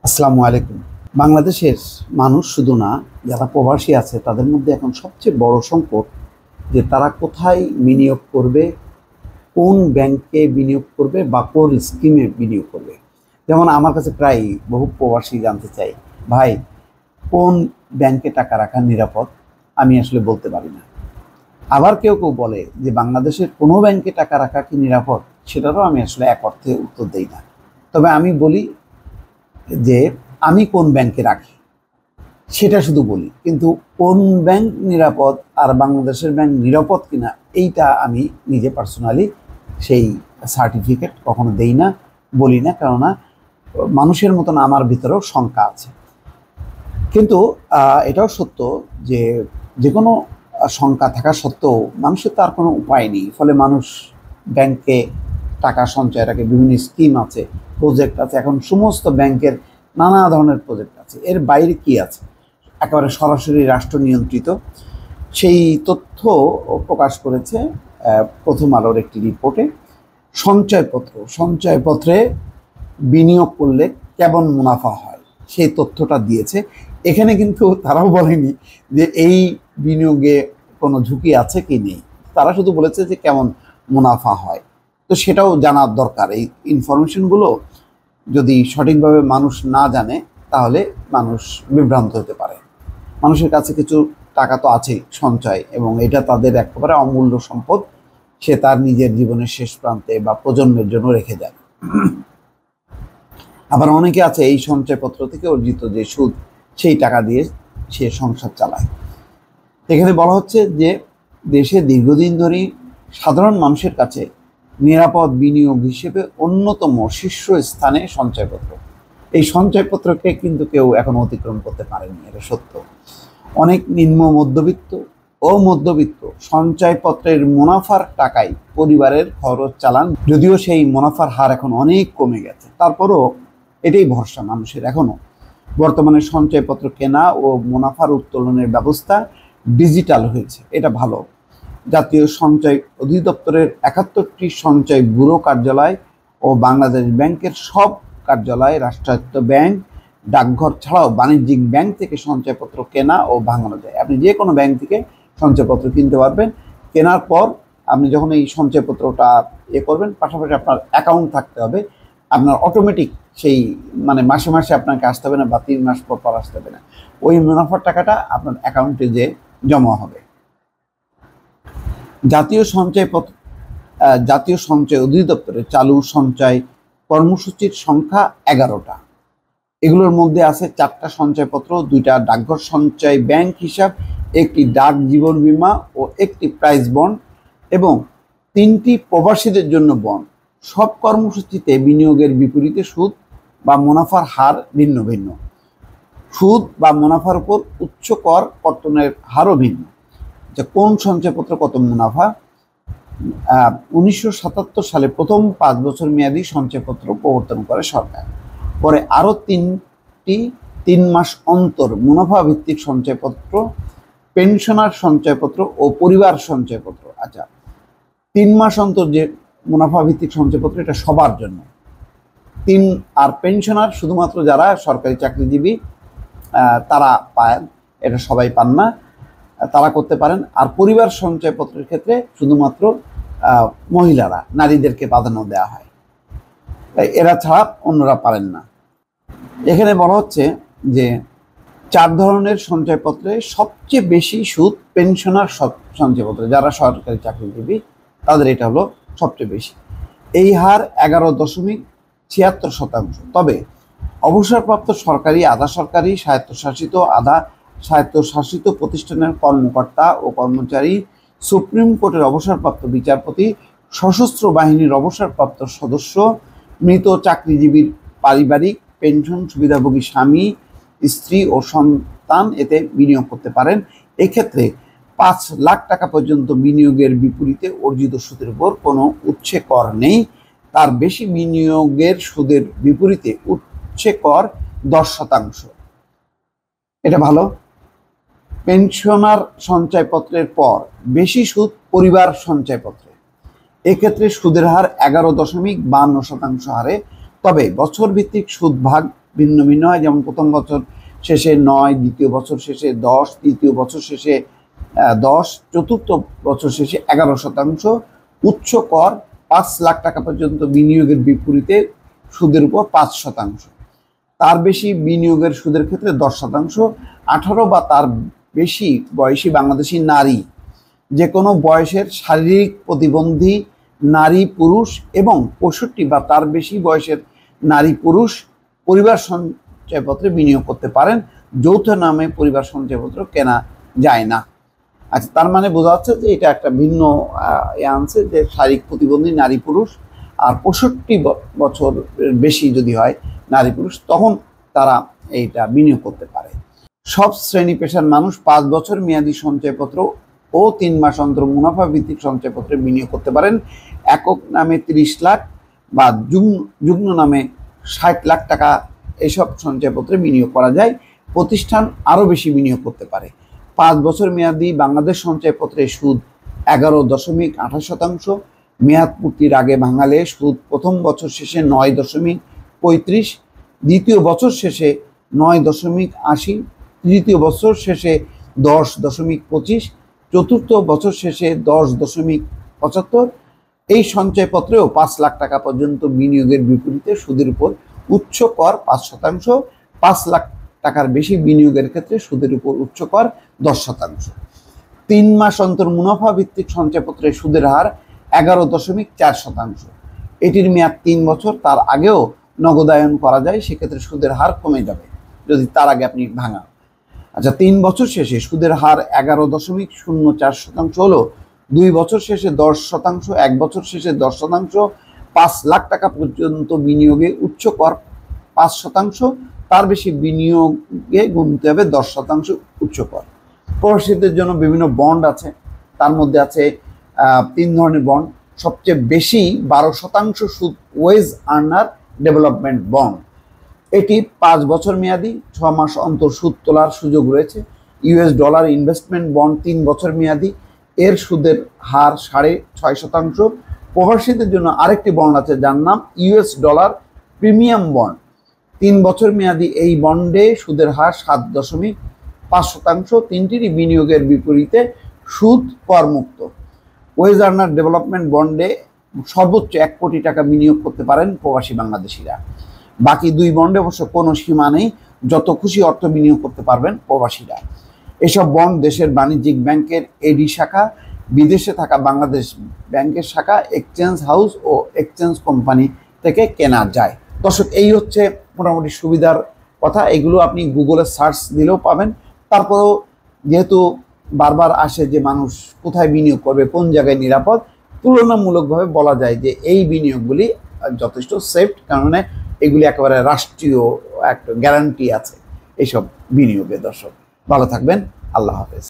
আসসালামু আলাইকুম। বাংলাদেশের মানুষ শুধু না, যারা প্রবাসী আছে তাদের মধ্যে এখন সবচেয়ে বড় সংকট যে তারা কোথায় বিনিয়োগ করবে, কোন ব্যাংকে বিনিয়োগ করবে বা কোন স্কিমে বিনিয়োগ করবে। যেমন আমার কাছে প্রায় বহু প্রবাসী জানতে চাই, ভাই কোন ব্যাংকে টাকা রাখা নিরাপদ? আমি আসলে বলতে পারি না। আবার কেউ কেউ বলে যে বাংলাদেশের কোনো ব্যাংকে টাকা রাখা কি নিরাপদ? সেটারও আমি আসলে এক অর্থে উত্তর দেই না। তবে আমি বলি যে আমি কোন ব্যাংকে রাখি সেটা শুধু বলি, কিন্তু কোন ব্যাংক নিরাপদ আর বাংলাদেশের ব্যাংক নিরাপদ কিনা এইটা আমি নিজে পার্সোনালি সেই সার্টিফিকেট কখনো দেই না, বলি না। কেননা মানুষের মতন আমার ভিতরেও শঙ্কা আছে। কিন্তু এটাও সত্য যে যে কোনো শঙ্কা থাকা সত্ত্বেও মানুষের তো আর কোনো উপায় নেই। ফলে মানুষ ব্যাংকে টাকা সঞ্চয় রাখে, বিভিন্ন স্কিম আছে, প্রজেক্ট আছে। এখন সমস্ত ব্যাংকের নানা ধরনের প্রজেক্ট আছে। এর বাইরে কি আছে? একেবারে সরাসরি রাষ্ট্র নিয়ন্ত্রিত সেই তথ্য প্রকাশ করেছে প্রথম আলোর একটি রিপোর্টে। সঞ্চয়পত্রে বিনিয়োগ করলে কেমন মুনাফা হয় সেই তথ্যটা দিয়েছে। এখানে কিন্তু তারাও বলেনি যে এই বিনিয়োগে কোনো ঝুঁকি আছে কি নেই, তারা শুধু বলেছে যে কেমন মুনাফা হয়। তো সেটাও জানার দরকার। এই ইনফরমেশনগুলো যদি সঠিকভাবে মানুষ না জানে তাহলে মানুষ বিভ্রান্ত হতে পারে। মানুষের কাছে কিছু টাকা তো আছেই সঞ্চয়, এবং এটা তাদের একেবারে অমূল্য সম্পদ। সে তার নিজের জীবনের শেষ প্রান্তে বা প্রজন্মের জন্য রেখে যায়। আবার অনেকে আছে এই সঞ্চয়পত্র থেকে অর্জিত যে সুদ, সেই টাকা দিয়ে সে সংসার চালায়। এখানে বলা হচ্ছে যে দেশে দীর্ঘদিন ধরেই সাধারণ মানুষের কাছে নিরাপদ বিনিয়োগ হিসেবে অন্যতম শীর্ষ স্থানে সঞ্চয়পত্র। এই সঞ্চয়পত্রকে কিন্তু কেউ এখন অতিক্রম করতে পারেনি, এটা সত্য। অনেক নিম্ন মধ্যবিত্ত ও মধ্যবিত্ত সঞ্চয়পত্রের মুনাফার টাকায় পরিবারের খরচ চালান। যদিও সেই মুনাফার হার এখন অনেক কমে গেছে, তারপরও এটাই ভরসা মানুষের এখনো। বর্তমানে সঞ্চয়পত্র কেনা ও মুনাফার উত্তোলনের ব্যবস্থা ডিজিটাল হয়েছে, এটা ভালো। জাতীয় সঞ্চয় অধিদপ্তরের 71টি সঞ্চয় ব্যুরো কার্যালয় ও বাংলাদেশ ব্যাংকের সব কার্যালয়, রাষ্ট্রায়ত্ত ব্যাংক, ডাকঘর ছাড়াও বাণিজ্যিক ব্যাংক থেকে সঞ্চয়পত্র কেনা ও ভাঙানো যায়। আপনি যে কোনো ব্যাংক থেকে সঞ্চয়পত্র কিনতে পারবেন। কেনার পর আপনি যখন এই সঞ্চয়পত্রটা করবেন, পাশাপাশি আপনার অ্যাকাউন্ট থাকতে হবে। আপনার অটোমেটিক সেই মাসে মাসে আপনাকে আসতে হবে না, বা 3 মাস পর পর আসতে হবে না। ওই মুনাফার টাকাটা আপনার অ্যাকাউন্টে যে জমা হবে। জাতীয় সঞ্চয় অধিদপ্তরে চালু সঞ্চয় কর্মসূচির সংখ্যা 11টা। এগুলোর মধ্যে আছে 4টা সঞ্চয়পত্র, 2টা ডাকঘর সঞ্চয় ব্যাংক হিসাব, একটি ডাক জীবন বীমা ও একটি প্রাইজ বন্ড, এবং 3টি প্রবাসীদের জন্য বন্ড। সব কর্মসূচিতে বিনিয়োগের বিপরীতে সুদ বা মুনাফার হার ভিন্ন ভিন্ন। সুদ বা মুনাফার উপর উচ্চ কর কর্তনের হারও ভিন্ন। যে কোন সঞ্চয়পত্র কত মুনাফা? 1977 সালে প্রথম 5 বছর মেয়াদী সঞ্চয়পত্র প্রবর্তন করে সরকার। পরে আরও 3টি 3 মাস অন্তর মুনাফা ভিত্তিক সঞ্চয়পত্র, পেনশনার সঞ্চয়পত্র ও পরিবার সঞ্চয়পত্র। আচ্ছা, 3 মাস অন্তর যে মুনাফা ভিত্তিক সঞ্চয়পত্র, এটা সবার জন্য। আর পেনশনার শুধুমাত্র যারা সরকারি চাকরিজীবী তারা পায়, এটা সবাই পান না, তারা করতে পারেন। আর পরিবার সঞ্চয়পত্রের ক্ষেত্রে শুধুমাত্র মহিলারা, নারীদেরকে প্রাধান্য দেওয়া হয়, এরা ছাড়া অন্যরা পারেন না। এখানে বলা হচ্ছে যে 4 ধরনের সঞ্চয়পত্রে সবচেয়ে বেশি সুদ পেনশনার সঞ্চয়পত্রে, যারা সরকারি চাকরিজীবী তাদের এটা হলো সবচেয়ে বেশি। এই হার 11.76%। তবে অবসরপ্রাপ্ত সরকারি, আধা সরকারি, স্বায়ত্তশাসিত, আধা স্বায়ত্তশাসিত প্রতিষ্ঠানের কর্মকর্তা ও কর্মচারী, সুপ্রিম কোর্টের অবসরপ্রাপ্ত বিচারপতি, সশস্ত্র বাহিনীর অবসরপ্রাপ্ত সদস্য, মৃত চাকরিজীবীর পারিবারিক পেনশন সুবিধাভোগী স্বামী, স্ত্রী ও সন্তান এতে বিনিয়োগ করতে পারেন। এক্ষেত্রে 5 লাখ টাকা পর্যন্ত বিনিয়োগের বিপরীতে অর্জিত সুদের উপর কোনো উৎসে কর নেই। তার বেশি বিনিয়োগের সুদের বিপরীতে উৎসে কর 10%। এটা ভালো। পেনশনার সঞ্চয়পত্রের পর বেশি সুদ পরিবার সঞ্চয়পত্রে। এক্ষেত্রে সুদের হার 11.52% হারে। তবে বছর ভিত্তিক সুদ ভাগ ভিন্ন ভিন্ন হয়। যেমন প্রথম বছর শেষে 9, দ্বিতীয় বছর শেষে 10, তৃতীয় বছর শেষে 10, চতুর্থ বছর শেষে 11%। উচ্চ কর 5 লাখ টাকা পর্যন্ত বিনিয়োগের বিপরীতে সুদের উপর 5%। তার বেশি বিনিয়োগের সুদের ক্ষেত্রে 10%। 18 বা তার বেশি বয়সী বাংলাদেশি নারী, যে কোনো বয়সের শারীরিক প্রতিবন্ধী নারী পুরুষ এবং 65 বা তার বেশি বয়সের নারী পুরুষ পরিবার সঞ্চয়পত্রে বিনিয়োগ করতে পারেন। যৌথ নামে পরিবার সঞ্চয়পত্র কেনা যায় না। আচ্ছা, তার মানে বোঝা যাচ্ছে যে এটা একটা ভিন্ন আনছে যে শারীরিক প্রতিবন্ধী নারী পুরুষ আর 65 বছর বেশি যদি হয় নারী পুরুষ, তখন তারা এইটা বিনিয়োগ করতে পারে। সব শ্রেণী পেশার মানুষ 5 বছর মেয়াদী সঞ্চয়পত্র ও 3 মাস অন্তর মুনাফা ভিত্তিক সঞ্চয়পত্রে বিনিয়োগ করতে পারেন। একক নামে 30 লাখ বা যুগ্ম নামে 60 লাখ টাকা এসব সঞ্চয়পত্রে বিনিয়োগ করা যায়। প্রতিষ্ঠান আরও বেশি বিনিয়োগ করতে পারে। 5 বছর মেয়াদী বাংলাদেশ সঞ্চয়পত্রে সুদ 11.28%। মেয়াদ পূর্তির আগে ভাঙালে সুদ প্রথম বছর শেষে 9.35, দ্বিতীয় বছর শেষে 9.80, তৃতীয় বছর শেষে 10.25, চতুর্থ বছর শেষে 10.75। এই সঞ্চয়পত্রেও 5 লাখ টাকা পর্যন্ত বিনিয়োগের বিপরীতে সুদের উপর উচ্চ কর 5%। 5 লাখ টাকার বেশি বিনিয়োগের ক্ষেত্রে সুদের উপর উচ্চ কর 10%। 3 মাস অন্তর মুনাফা ভিত্তিক সঞ্চয়পত্রে সুদের হার 11.4%। এটির মেয়াদ 3 বছর, তার আগেও নগদায়ন করা যায়, সেক্ষেত্রে সুদের হার কমে যাবে যদি তার আগে আপনি ভাঙান। আচ্ছা, 3 বছর শেষে সুদের হার 11.04% হলো 2 বছর শেষে 10%, 1 বছর শেষে 10%। 5 লাখ টাকা পর্যন্ত বিনিয়োগে উচ্চ কর 5%, তার বেশি বিনিয়োগে গুনতে হবে 10% উচ্চ কর। প্রবাসীদের জন্য বিভিন্ন বন্ড আছে, তার মধ্যে আছে 3 ধরনের বন্ড। সবচেয়ে বেশি 12% সুদ ওয়েজ আর্নার ডেভেলপমেন্ট বন্ড। এটি 5 বছর মেয়াদি, 6 মাস অন্তর সুদ তোলার সুযোগ রয়েছে। US ডলার ইনভেস্টমেন্ট বন্ড 3 বছর মেয়াদি, এর সুদের হার 6.5%। প্রবাসীদের জন্য আরেকটি বন্ড আছে যার নাম US ডলার প্রিমিয়াম বন্ড। 3 বছর মেয়াদি এই বন্ডে সুদের হার 7.5%। তিনটিরই বিনিয়োগের বিপরীতে সুদ করমুক্ত। ওয়েজ আর্নার ডেভেলপমেন্ট বন্ডে সর্বোচ্চ 1 কোটি টাকা বিনিয়োগ করতে পারেন প্রবাসী বাংলাদেশিরা। বাকি 2 বন্ডে অবশ্য কোনো সীমা নেই, যত খুশি অর্থ বিনিয়োগ করতে পারবেন প্রবাসীরা। এসব বন্ড দেশের বাণিজ্যিক ব্যাংকের এডি শাখা, বিদেশে থাকা বাংলাদেশ ব্যাংকের শাখা, এক্সচেঞ্জ হাউস ও এক্সচেঞ্জ কোম্পানি থেকে কেনা যায়। দর্শক, এই হচ্ছে মোটামুটি সুবিধার কথা। এগুলো আপনি গুগলে সার্চ দিলেও পাবেন। তারপরেও যেহেতু বারবার আসে যে মানুষ কোথায় বিনিয়োগ করবে, কোন জায়গায় নিরাপদ, তুলনামূলকভাবে বলা যায় যে এই বিনিয়োগগুলি যথেষ্ট সেফ, কারণ এগুলি একেবারে রাষ্ট্রীয় একটা গ্যারান্টি আছে এইসব বিনিয়োগে। দর্শক, ভালো থাকবেন। আল্লাহ হাফেজ।